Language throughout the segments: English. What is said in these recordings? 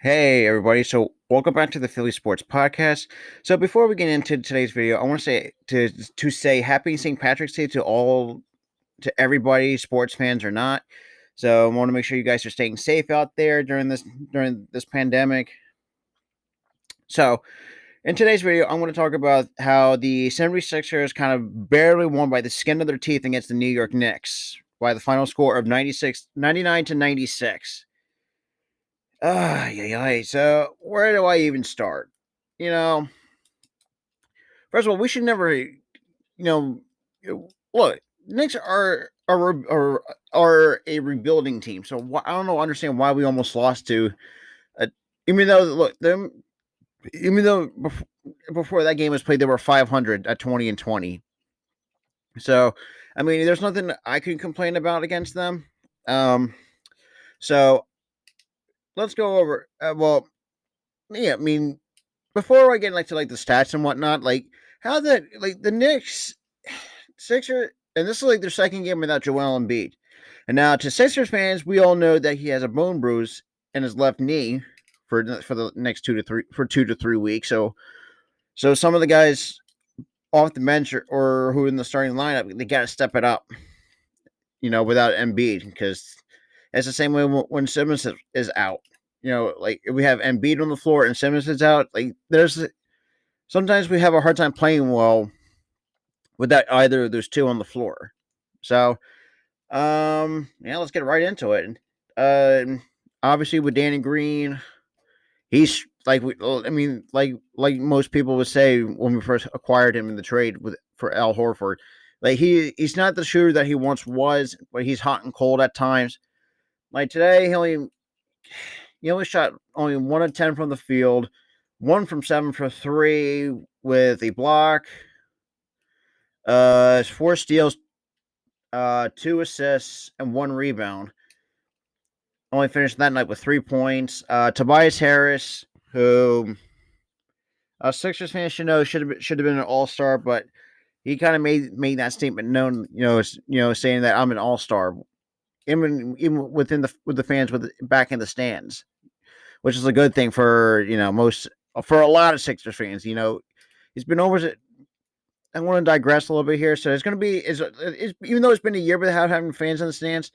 Hey everybody, so welcome back to the Philly Sports Podcast. So before we get into today's video, I want to say happy St. Patrick's Day to everybody, sports fans or not. So I want to make sure you guys are staying safe out there during this pandemic. So in today's video, I'm going to talk about how the 76ers kind of barely won by the skin of their teeth against the New York Knicks by the final score of 99 to 96. Yeah. So where do I even start? You know, first of all, we should never, know, look. Knicks are a rebuilding team, so I don't know. Understand why we almost lost to, a, even though look them, even though before that game was played, they were 500 at 20-20. So, I mean, there's nothing I can complain about against them. Um, so let's go over. Yeah, I mean, before I get to the stats and whatnot, how the Knicks Sixer, and this is their second game without Joel Embiid. And now to Sixers fans, we all know that he has a bone bruise in his left knee for the next 2 to 3 weeks. So some of the guys off the bench or who are in the starting lineup, they got to step it up, without Embiid, because it's the same way when Simmons is out. If we have Embiid on the floor and Simmons is out, sometimes we have a hard time playing well without either of those two on the floor. So, yeah, let's get right into it. Obviously with Danny Green, he's like most people would say when we first acquired him in the trade for Al Horford, he's not the shooter that he once was, but he's hot and cold at times. Like today, he only shot only 1 of 10 from the field, 1 from 7 for three with a block, 4 steals, 2 assists, and 1 rebound. Only finished that night with 3 points. Tobias Harris, who Sixers fans should know should have been an All-Star, but he kind of made that statement known, saying that I'm an All-Star, even with the fans back in the stands, which is a good thing for for a lot of Sixers fans. He's been over. I want to digress a little bit here. So it's going to be even though it's been a year without having fans in the stands.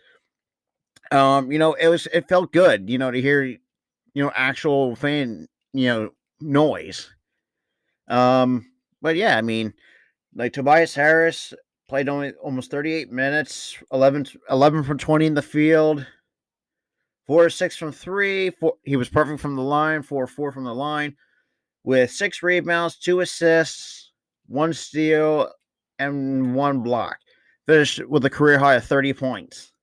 It felt good, to hear, actual fan, noise. But yeah, I mean, like Tobias Harris played only almost 38 minutes, 11 from 20 in the field, 4 6 from three. He was perfect from the line, 4 from the line, with 6 rebounds, 2 assists, 1 steal, and 1 block. Finished with a career high of 30 points.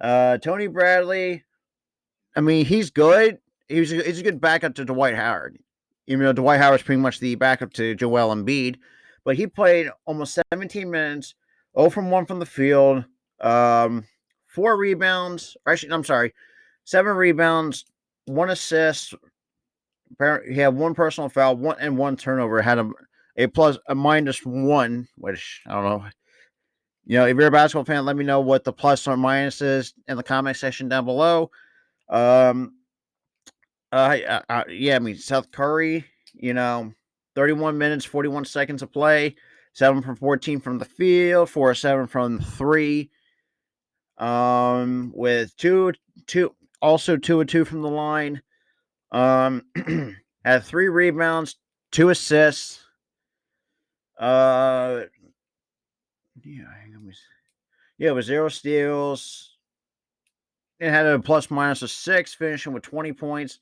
Tony Bradley, I mean, he's good. He's a good backup to Dwight Howard. Even though Dwight Howard's pretty much the backup to Joel Embiid, but he played almost 17 minutes, 0 from 1 from the field, 4 rebounds. Actually, I'm sorry, 7 rebounds, 1 assist. He had 1 personal foul, 1 turnover. Had a -1, which I don't know. If you're a basketball fan, let me know what the plus or minus is in the comment section down below. Yeah, I mean, Seth Curry, 31 minutes, 41 seconds of play, 7 from 14 from the field, 4 of 7 from three, with 2 of 2 from the line, had 3 rebounds, 2 assists, it was 0 steals. It had a plus minus of 6, finishing with 20 points.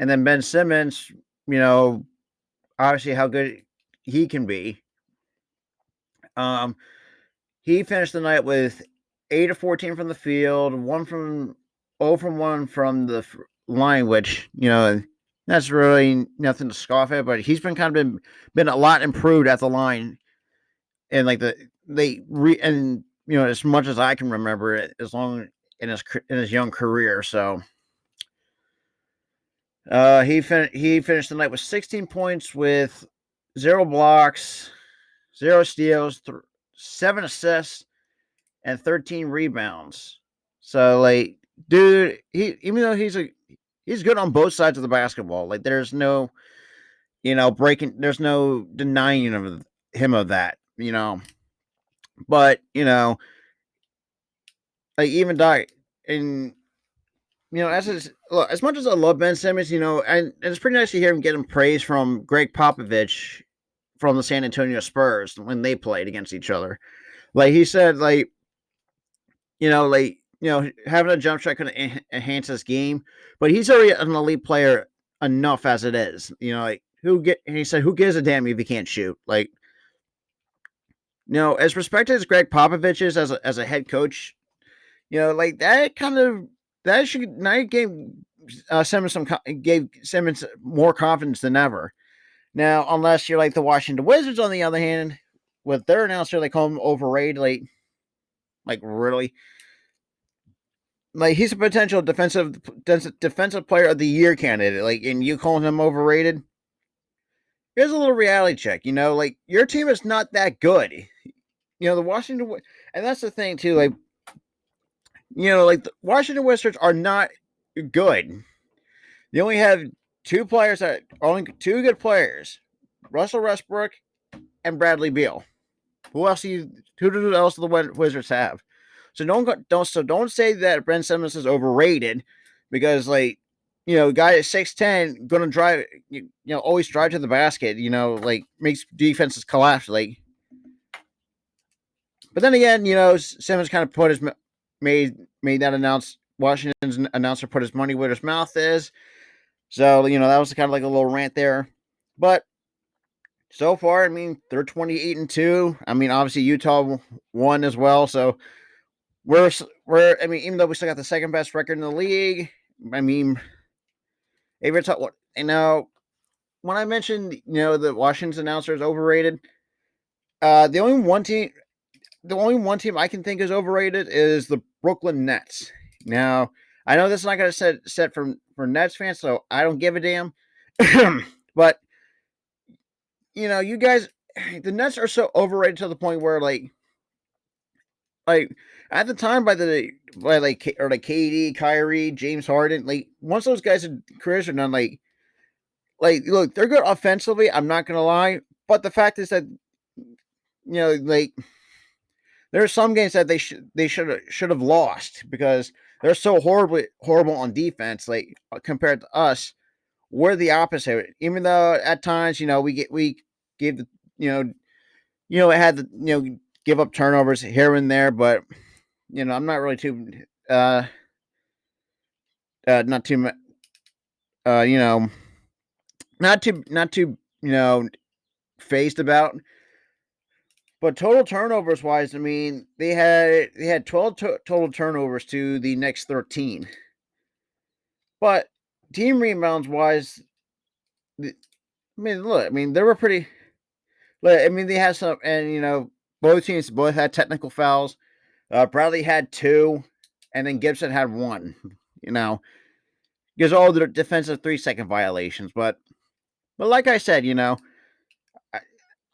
And then Ben Simmons, obviously how good he can be. He finished the night with 8 of 14 from the field, 0 from 1 from the line, which, that's really nothing to scoff at, but he's been been a lot improved at the line. And as much as I can remember it, as long in his young career. So he finished the night with 16 points with 0 blocks, 0 steals, 7 assists, and 13 rebounds. So dude, even though he's good on both sides of the basketball. Like there's no, there's no denying of him of that, But, like even Doc and as much as I love Ben Simmons, and it's pretty nice to hear him getting praise from Greg Popovich from the San Antonio Spurs when they played against each other. Like he said, having a jump shot could enhance his game, but he's already an elite player enough as it is. And he said, who gives a damn if he can't shoot? Like, as respected as Greg Popovich is as a head coach, like that should now gave Simmons more confidence than ever. Now, unless you're like the Washington Wizards, on the other hand, with their announcer, they call him overrated. Like really, like he's a potential defensive player of the year candidate. Like, and you calling him overrated? Here's a little reality check. Like your team is not that good. The Washington, and that's the thing too. Like, like the Washington Wizards are not good. They only have two good players, Russell Westbrook and Bradley Beal. Who else do the Wizards have? So don't say that Ben Simmons is overrated because guy at 6'10" gonna drive always drive to the basket, like makes defenses collapse. Like, but then again, Simmons kind of made that Washington's announcer put his money where his mouth is. So, that was kind of like a little rant there. But so far, I mean, they're 28-2. I mean, obviously Utah won as well. So even though we still got the second best record in the league, I mean, if you're talking, when I mentioned, the Washington's announcer is overrated, the only one team I can think is overrated is the Brooklyn Nets. Now, I know this is not going to set for Nets fans, so I don't give a damn. But you guys, the Nets are so overrated to the point where like at the time by KD, Kyrie, James Harden, like once those guys' careers are done, like look, they're good offensively. I'm not gonna lie, but the fact is that like there are some games that they should have lost because they're so horrible on defense. Like compared to us, we're the opposite. Even though at times we gave the it had the give up turnovers here and there, but I'm not really too not too not too phased about. But total turnovers wise, I mean, they had 12 total turnovers to the next 13. But team rebounds wise, I mean, they were pretty. I mean, they had some, and both teams had technical fouls. Bradley had 2, and then Gibson had 1. Because all the defensive 3-second violations. But like I said,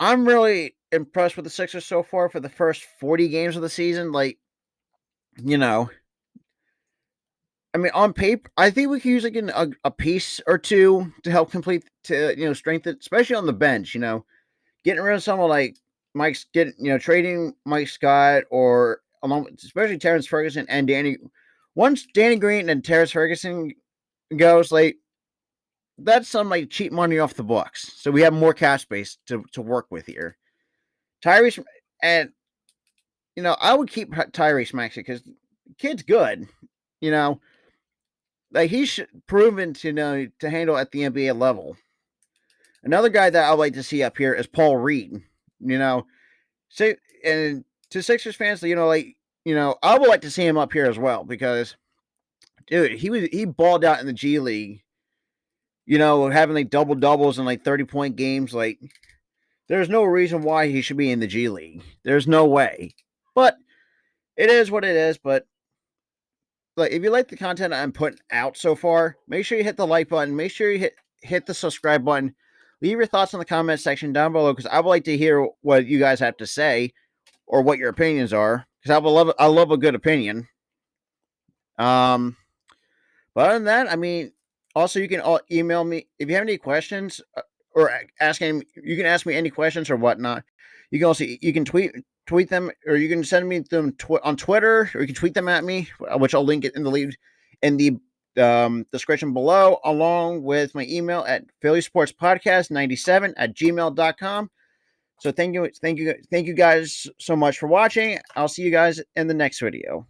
I'm really impressed with the Sixers so far for the first 40 games of the season. Like, I mean, on paper, I think we could use a piece or two to help strengthen, especially on the bench. Getting rid of someone like trading Mike Scott or especially Terrence Ferguson and Danny. Once Danny Green and Terrence Ferguson goes, like that's some like cheap money off the books. So we have more cap space to work with here. Tyrese and I would keep Tyrese Maxey because kid's good. Like he's proven to handle at the NBA level. Another guy that I'd like to see up here is Paul Reed. And to Sixers fans, I would like to see him up here as well because, dude, he balled out in the G League. Having like double doubles and like 30-point games. Like, there's no reason why he should be in the G League. There's no way. But it is what it is. But like, if you like the content I'm putting out so far, make sure you hit the like button. Make sure you hit the subscribe button. Leave your thoughts in the comment section down below because I would like to hear what you guys have to say or what your opinions are because I love a good opinion. But other than that, I mean, also you can email me if you have any questions or ask any. You can ask me any questions or whatnot. You can also tweet them, or you can send me them on Twitter, or you can tweet them at me, which I'll link it in the description below, along with my email at phillysportspodcast97@gmail.com. So thank you guys so much for watching. I'll see you guys in the next video.